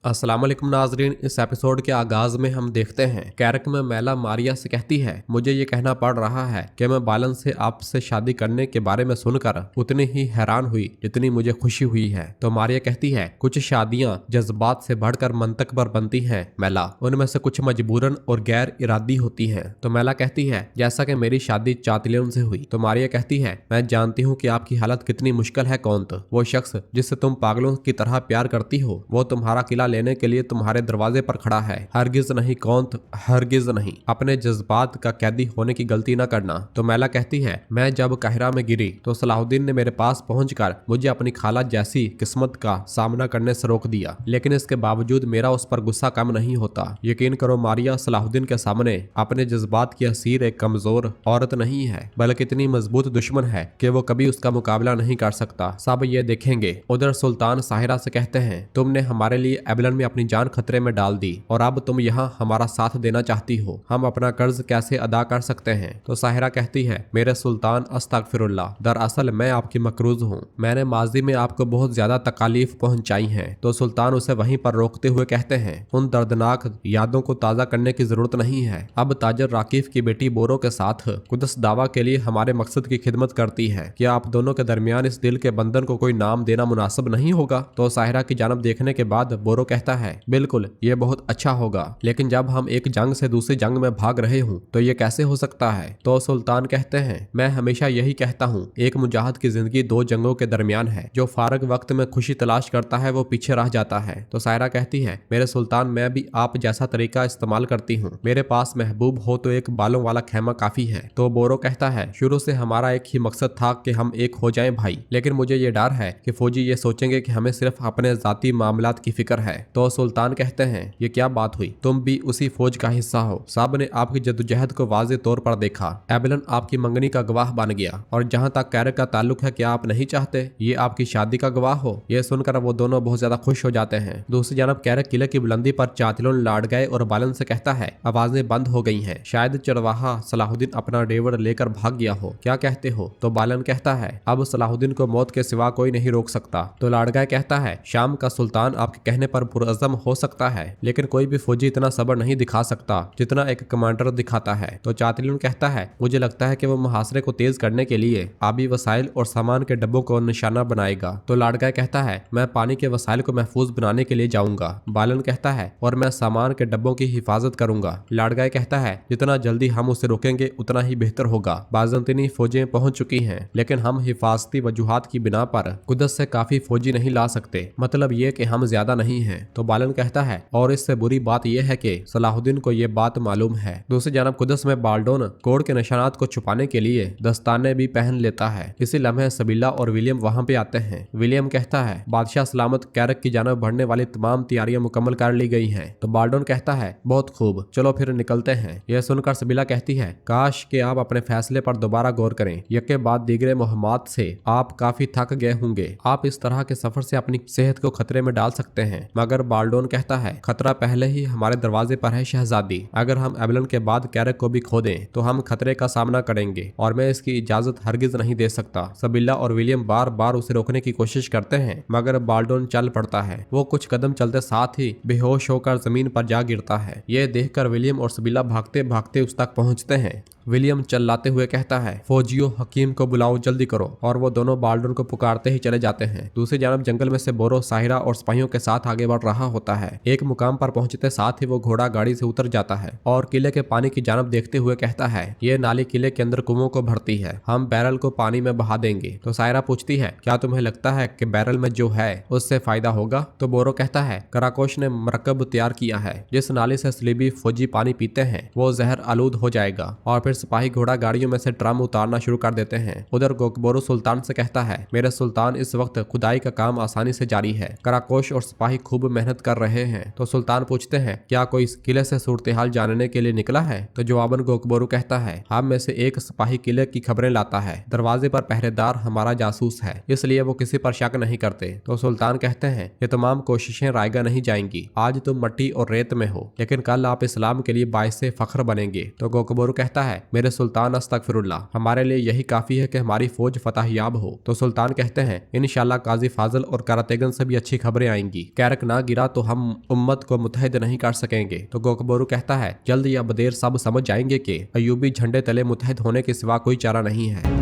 अस्सलाम वालेकुम नाजरीन। इस एपिसोड के आगाज में हम देखते हैं कैरक में मैला मारिया से कहती है, मुझे ये कहना पड़ रहा है कि मैं बालन से आपसे शादी करने के बारे में सुनकर उतनी ही हैरान हुई जितनी मुझे खुशी हुई है। तो मारिया कहती है, कुछ शादियां जज्बात से बढ़कर मंतक पर बनती हैं मैला, उनमें से कुछ मजबूरन और गैर इरादी होती हैं। तो मैला कहती है, जैसा कि मेरी शादी चातिलियन से हुई। तो मारिया कहती है, मैं जानती हूँ कि आपकी हालत कितनी मुश्किल है कौंत। वो शख्स जिससे तुम पागलों की तरह प्यार करती हो वो तुम्हारा किला लेने के लिए तुम्हारे दरवाजे पर खड़ा है। हरगिज नहीं कौंत, हरगिज नहीं। अपने जज्बात का कैदी होने की गलती न करना। तो मैला कहती है, मैं जब काहिरा में गिरी तो सलाहुद्दीन ने मेरे पास पहुंचकर मुझे अपनी खाला जैसी किस्मत का सामना करने से रोक दिया, लेकिन इसके बावजूद मेरा उस पर गुस्सा कम नहीं होता। यकीन करो मारिया, सलाहुद्दीन के सामने अपने जज्बात की असीर एक कमजोर औरत नहीं है, बल्कि इतनी मजबूत दुश्मन है कि वो कभी उसका मुकाबला नहीं कर सकता। सब ये देखेंगे। उधर सुल्तान साहिरा से कहते हैं, तुमने हमारे लिए एबलन में अपनी जान खतरे में डाल दी और अब तुम यहाँ हमारा साथ देना चाहती हो। हम अपना कर्ज कैसे अदा कर सकते हैं? तो साहिरा कहती है, मेरे सुल्तान अस्तगफिरुल्लाह, दरअसल मैं आपकी मकरूज हूँ। मैंने माजी में आपको बहुत ज्यादा तकालीफ पहुंचाई है। तो सुल्तान उसे वहीं पर रोकते हुए कहते हैं, उन दर्दनाक यादों को ताजा करने की जरूरत नहीं है। अब ताजर राकिफ की बेटी बोरो के साथ कुदस दावा के लिए हमारे मकसद की खिदमत करती है। क्या आप दोनों के दरमियान इस दिल के बंधन को कोई नाम देना मुनासिब नहीं होगा? तो साहिरा की जानब देखने के बाद बोरो कहता है, बिल्कुल, ये बहुत अच्छा होगा, लेकिन जब हम एक जंग से दूसरी जंग में भाग रहे हूँ तो ये कैसे हो सकता है? तो सुल्तान कहते हैं, मैं हमेशा यही कहता हूँ, एक मुजाहिद की जिंदगी दो जंगों के दरमियान है। जो फारग वक्त में खुशी तलाश करता है वो पीछे रह जाता है। तो सायरा कहती है, मेरे सुल्तान, मैं भी आप जैसा तरीका इस्तेमाल करती हूँ। मेरे पास महबूब हो तो एक बालों वाला खेमा काफी है। तो बोरो कहता है, शुरू से हमारा एक ही मकसद था कि हम एक हो जाएं भाई, लेकिन मुझे ये डर है कि फौजी ये सोचेंगे कि हमें सिर्फ अपने जाती मामलात की फिक्र है। तो सुल्तान कहते हैं, ये क्या बात हुई? तुम भी उसी फौज का हिस्सा हो। सब ने आपकी जद्दोजहद को वाज़े तौर पर देखा। एबलन आपकी मंगनी का गवाह बन गया, और जहाँ तक कैरक का ताल्लुक है, क्या आप नहीं चाहते ये आपकी शादी का गवाह हो? ये सुनकर वो दोनों बहुत ज्यादा खुश हो जाते हैं। दूसरी जानब कैरक किले की बुलंदी पर चातिलों लाड़ गए और बालन से कहता है, आवाजें बंद हो गई हैं, शायद चरवाहा सलाहुद्दीन अपना डेवड़ लेकर भाग गया हो। क्या कहते हो? तो बालन कहता है, अब सलाहुद्दीन को मौत के सिवा कोई नहीं रोक सकता। तो लाड़गाय कहता है, शाम का सुल्तान आपके कहने पर पुरअज़म हो सकता है, लेकिन कोई भी फौजी इतना सब्र नहीं दिखा सकता जितना एक कमांडर दिखाता है। तो चातिलून कहता है, मुझे लगता है कि वो मुहासरे को तेज करने के लिए आबी वसाइल और सामान के डब्बों को निशाना बनाएगा। तो लाड़गाय कहता है, मैं पानी के वसाइल को महफूज बनाने के लिए जाऊंगा। बालन कहता है, और मैं सामान के डब्बों की हिफाजत करूंगा। लाड़गाय कहता है, जितना जल्दी हम उसे रोकेंगे उतना ही बेहतर होगा। बाज़ंतीनी फौजें पहुंच चुकी हैं, लेकिन हम हिफाजती वजूहात की बिना पर कुदस से काफी फौजी नहीं ला सकते, मतलब ये कि हम ज्यादा नहीं हैं। तो बालन कहता है, और इससे बुरी बात यह है कि सलाहुद्दीन को यह बात मालूम है। दूसरी जानब कुदस में बाल्डोन कोड के निशानात को छुपाने के लिए दस्ताने भी पहन लेता है। इसी लम्हे सबीला और विलियम वहां पे आते हैं। विलियम कहता है, बादशाह सलामत, कैरक की जानब बढ़ने वाली तमाम तैयारियां मुकम्मल कर ली गई हैं। तो बाल्डोन कहता है, बहुत खूब, चलो फिर निकलते हैं। यह सुनकर सबीला कहती है, काश कि आप अपने फैसले पर दोबारा गौर करें। यके बाद दीगरे मुहम्मद से आप काफी थक गए होंगे। आप इस तरह के सफर से अपनी सेहत को खतरे में डाल सकते हैं। मगर बाल्डोन कहता है, खतरा पहले ही हमारे दरवाजे पर है शहजादी। अगर हम एबलन के बाद कैरक को भी खो दें तो हम खतरे का सामना करेंगे, और मैं इसकी इजाजत हरगिज नहीं दे सकता। सबीला और विलियम बार बार उसे रोकने की कोशिश करते हैं, मगर बाल्डोन चल पड़ता है। वो कुछ कदम चलते साथ ही बेहोश होकर जमीन पर जा गिरता है। ये देखकर विलियम और सबीला भागते भागते उस तक पहुंचते हैं। विलियम चिल्लाते हुए कहता है, फौजियों, हकीम को बुलाओ, जल्दी करो। और वो दोनों बाल्डोन को पुकारते ही चले जाते हैं। दूसरी जानब जंगल में से बोरो साहिरा और सिपाहियों के साथ आगे बढ़ रहा होता है। एक मुकाम पर पहुंचते साथ ही वो घोड़ा गाड़ी से उतर जाता है और किले के पानी की जानब देखते हुए कहता है, ये नाली किले के अंदर कुओं को भरती है, हम बैरल को पानी में बहा देंगे। तो साहिरा पूछती है, क्या तुम्हें लगता है कि बैरल में जो है उससे फायदा होगा? तो बोरो कहता है, कराकोश ने मरकब तैयार किया है, जिस नाली से सलीबी फौजी पानी पीते हैं वो जहर आलूद हो जाएगा। और फिर सिपाही घोड़ा गाड़ियों में से ड्रम उतारना शुरू कर देते हैं। उधर गोकबोरो सुल्तान से कहता है, मेरे सुल्तान, इस वक्त खुदाई का काम आसानी से जारी है, कराकोश और सिपाही खूब मेहनत कर रहे हैं। तो सुल्तान पूछते हैं, क्या कोई इस किले से सूरत हाल जानने के लिए निकला है? तो जवाबन गोकबोरो कहता है, हम में से एक सिपाही किले की खबरें लाता है, दरवाजे पर पहरेदार हमारा जासूस है, इसलिए वो किसी पर शक नहीं करते। तो सुल्तान कहते हैं, ये तमाम कोशिशें रायगा नहीं जाएंगी। आज तुम मट्टी और रेत में हो, लेकिन कल आप इस्लाम के लिए बाइसे फख्र बनेंगे। तो गोकबोरो कहता है, मेरे सुल्तान अस्तगफिरुल्लाह, हमारे लिए यही काफी है कि हमारी फौज फतहयाब हो। तो सुल्तान कहते हैं इंशाल्लाह काजी फाजल और करातेगन से भी अच्छी खबरें आएंगी। कैरक ना गिरा तो हम उम्मत को मुत्तहिद नहीं कर सकेंगे। तो गोकबोरू कहता है जल्द या बदेर सब समझ जाएंगे कि अयूबी झंडे तले मुत्तहिद होने के सिवा कोई चारा नहीं है।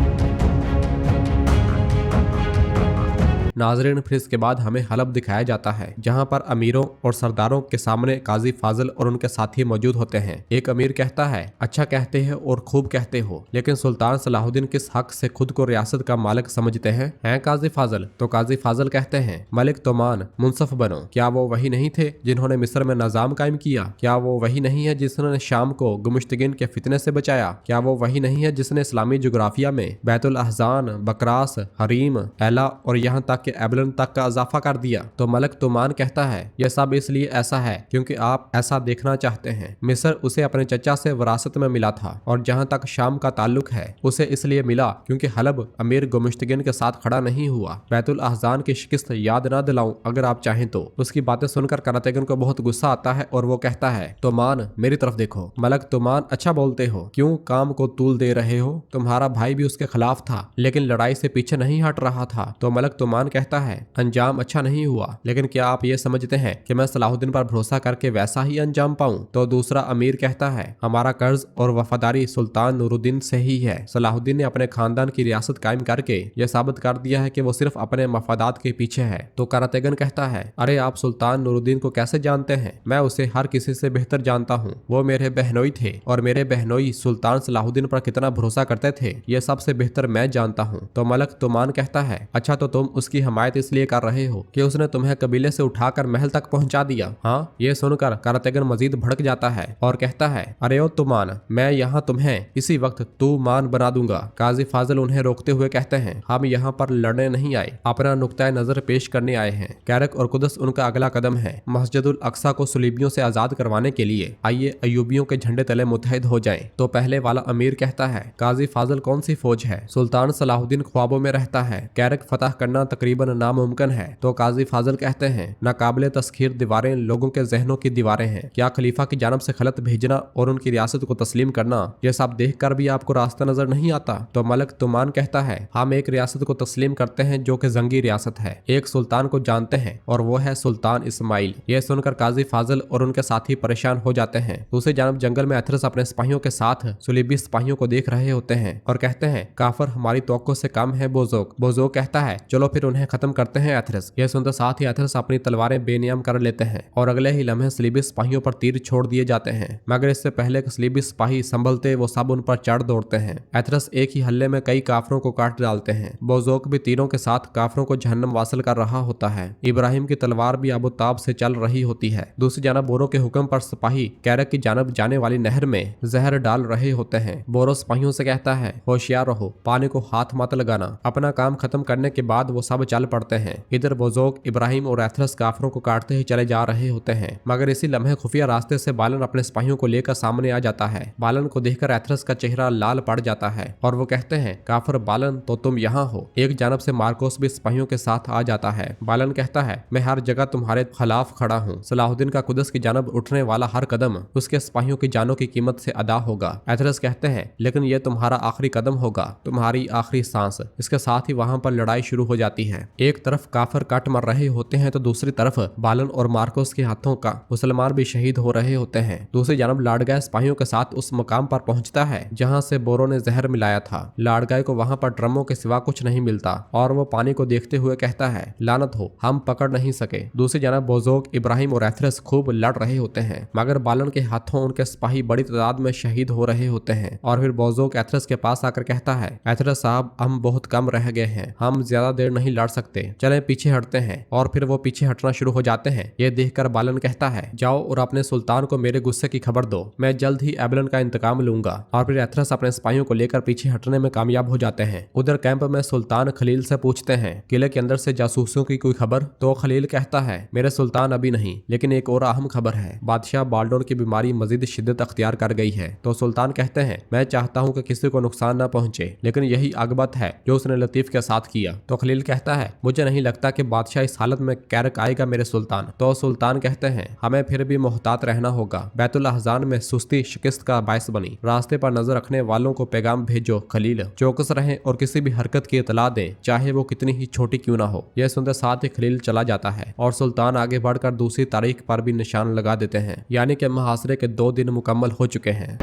नाजरीन, फिर इसके बाद हमें हलब दिखाया जाता है जहां पर अमीरों और सरदारों के सामने काजी फाजल और उनके साथी मौजूद होते हैं। एक अमीर कहता है अच्छा कहते हैं और खूब कहते हो, लेकिन सुल्तान सलाहुद्दीन किस हक से खुद को रियासत का मालिक समझते हैं काजी फाजल? तो काजी फाजल कहते हैं मलिक तोमान मुंसफ बनो। क्या वो वही नहीं थे जिन्होंने मिस्र में निजाम कायम किया? क्या वो वही नहीं है जिसने शाम को गुमुश्तगिन के फितने से बचाया? क्या वो वही नहीं है जिसने इस्लामी जोग्राफिया में बैतुल अहजान, बकरास, हरीम, एला और यहाँ तक एबलन तक का इजाफा कर दिया? तो मलिक तुमान कहता है यह सब इसलिए ऐसा है क्योंकि आप ऐसा देखना चाहते हैं। मिस्र उसे अपने चचा से विरासत में मिला था और जहां तक शाम का ताल्लुक है उसे इसलिए मिला क्योंकि हलब अमीर गुमुश्तगिन के साथ खड़ा नहीं हुआ। बैतुल अहजान की शिकस्त याद ना दिलाऊं अगर आप चाहें तो। उसकी बातें सुनकर करातेगन को बहुत गुस्सा आता है और वो कहता है तुमान मेरी तरफ देखो। मलिक तुमान अच्छा बोलते हो, क्यों काम को तूल दे रहे हो? तुम्हारा भाई भी उसके खिलाफ था लेकिन लड़ाई से पीछे नहीं हट रहा था। तो मलिक तुमान कहता है अंजाम अच्छा नहीं हुआ, लेकिन क्या आप ये समझते हैं कि मैं सलाहुद्दीन पर भरोसा करके वैसा ही अंजाम पाऊं? तो दूसरा अमीर कहता है हमारा कर्ज और वफादारी सुल्तान नूरुद्दीन से ही है। सलाहुद्दीन ने अपने खानदान की रियासत कायम करके यह साबित कर दिया है कि वो सिर्फ अपने मफादात के पीछे है। तो करातेगन कहता है अरे आप सुल्तान नूरुद्दीन को कैसे जानते हैं? मैं उसे हर किसी से बेहतर जानता हूँ। वो मेरे बहनोई थे और मेरे बहनोई सुल्तान सलाहुद्दीन पर कितना भरोसा करते थे ये सबसे बेहतर मैं जानता हूँ। तो मलिक तुमान कहता है अच्छा तो तुम उसकी हमायत इसलिए कर रहे हो कि उसने तुम्हें कबीले से उठाकर महल तक पहुंचा दिया? हाँ। ये सुनकर करातेगन मजीद भड़क जाता है और कहता है अरे ओ तुमान, मैं यहाँ तुम्हें इसी वक्त तू मान बना दूंगा। काजी फाजल उन्हें रोकते हुए कहते हैं हम यहाँ पर लड़ने नहीं आए, अपना नुक्ता नजर पेश करने आए हैं। कैरक और कुदस उनका अगला कदम है। मस्जिदुल अक्सा को सुलीबियों से आजाद करवाने के लिए आइए अयूबियों के झंडे तले मुत्तहिद हो जाएं। तो पहले वाला अमीर कहता है काजी फाजल कौन सी फौज है? सुल्तान सलाहुद्दीन ख्वाबों में रहता है, कैरक फतह करना तकरीबन नामुमकिन है। तो काजी फाजल कहते हैं नाकाबिले तस्खीर दीवारें लोगों के जहनों की दीवारें हैं। क्या खलीफा की जानब से खलत भेजना और उनकी रियासत को तस्लीम करना यह सब देख कर भी आपको रास्ता नजर नहीं आता? तो मलिक तुमान कहता है हम एक रियासत को तस्लीम करते हैं जो कि जंगी रियासत है। एक सुल्तान को जानते हैं और वो है सुल्तान इस्माइल। यह सुनकर काजी फाजल और उनके साथी परेशान हो जाते हैं। दूसरी जानब जंगल में एथरस अपने सिपाहियों के साथ सुलीबी सिपाहियों को देख रहे होते हैं और कहते हैं काफर हमारी तवक्को से कम है बोजोक। बोजोक कहता है चलो फिर उन्हें खत्म करते हैं एथरस। यह सुनते साथ ही एथरस अपनी तलवारें बेनियाम कर लेते हैं और अगले ही लम्हे सलीबी सिपाहियों पर तीर छोड़ दिए जाते हैं, मगर इससे पहले कि सलीबी सिपाही संभलते वो सब उन पर चढ़ दौड़ते हैं। एथरस एक ही हल्ले में कई काफरों को काट डालते हैं। बोजोक भी तीरों के साथ काफरों को जहन्नम वासिल कर रहा होता है। इब्राहिम की तलवार भी अबू ताब से चल रही होती है। दूसरी जानब बोरो के हुक्म पर सिपाही कैरक की जानब जाने वाली नहर में जहर डाल रहे होते हैं। बोरो सिपाहियों से कहता है होशियार रहो, पानी को हाथ मत लगाना। अपना काम खत्म करने के बाद वो सब चल पड़ते हैं। इधर बोजोक, इब्राहिम और एथरस काफरों को काटते ही चले जा रहे होते हैं, मगर इसी लम्हे खुफिया रास्ते से बालन अपने सिपाहियों को लेकर सामने आ जाता है। बालन को देखकर एथरस का चेहरा लाल पड़ जाता है और वो कहते हैं काफर बालन तो तुम यहाँ हो। एक जानब से मार्कोस भी सिपाहियों के साथ आ जाता है। बालन कहता है मैं हर जगह तुम्हारे खिलाफ खड़ा हूँ। सलाहुद्दीन का कुदस की जानब उठने वाला हर कदम उसके सिपाहियों की जानों की कीमत से अदा होगा। एथरस कहते हैं लेकिन ये तुम्हारा आखिरी कदम होगा, तुम्हारी आखिरी सांस। इसके साथ ही वहाँ पर लड़ाई शुरू हो जाती है। एक तरफ काफर कट मर रहे होते हैं तो दूसरी तरफ बालन और मार्कोस के हाथों का मुसलमान भी शहीद हो रहे होते हैं। दूसरी जानब लाडगाय सिपाहियों के साथ उस मकाम पर पहुंचता है जहां से बोरो ने जहर मिलाया था। लाडगाय को वहां पर ड्रमों के सिवा कुछ नहीं मिलता और वो पानी को देखते हुए कहता है लानत हो, हम पकड़ नहीं सके। दूसरी जानब बोजोक, इब्राहिम और एथरस खूब लड़ रहे होते हैं, मगर बालन के हाथों उनके सिपाही बड़ी तादाद में शहीद हो रहे होते हैं। और फिर बोजोक एथरस के पास आकर कहता है एथरस साहब हम बहुत कम रह गए हैं, हम ज्यादा देर नहीं लड़ सकते, चले पीछे हटते हैं। और फिर वो पीछे हटना शुरू हो जाते हैं। ये देखकर बालन कहता है जाओ और अपने सुल्तान को मेरे गुस्से की खबर दो, मैं जल्द ही एबलन का इंतकाम लूंगा। और फिर एथरस अपने सिपाहियों को लेकर पीछे हटने में कामयाब हो जाते हैं। उधर कैंप में सुल्तान खलील से पूछते हैं किले के अंदर से जासूसों की कोई खबर? तो खलील कहता है मेरे सुल्तान अभी नहीं, लेकिन एक और अहम खबर है, बादशाह बाल्डोन की बीमारी मजीद शिद्दत अख्तियार कर गई है। तो सुल्तान कहते हैं मैं चाहता हूँ कि किसी को नुकसान न पहुंचे, लेकिन यही आगबत है जो उसने लतीफ के साथ किया। तो खलील कहता है, मुझे नहीं लगता कि बादशाह इस हालत में कैरक आएगा मेरे सुल्तान। तो सुल्तान कहते हैं, हमें फिर भी मोहतात रहना होगा। बैतुल अहज़ान में सुस्ती शिकस्त का बायस बनी। रास्ते पर नजर रखने वालों को पैगाम भेजो खलील, चौकस रहें और किसी भी हरकत की इतला दें, चाहे वो कितनी ही छोटी क्यों ना हो। यह सुनते साथ ही खलील चला जाता है और सुल्तान आगे बढ़कर दूसरी तारीख पर भी निशान लगा देते हैं, यानी कि मुहासरे के 2 दिन मुकम्मल हो चुके हैं।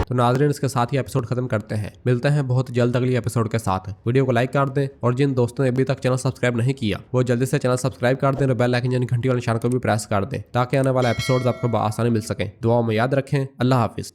तो नाज़रीन, इसके साथ ही एपिसोड खत्म करते हैं। मिलते हैं बहुत जल्द अगली एपिसोड के साथ। वीडियो को लाइक कर दें और जिन दोस्तों ने अभी तक चैनल सब्सक्राइब नहीं किया वो जल्दी से चैनल सब्सक्राइब कर दें और बेल आइकन यानी घंटी वाले निशान को भी प्रेस कर दें ताकि आने वाला एपिसोड आपको आसानी मिल सके। दुआओं में याद रखें। अल्लाह हाफिज।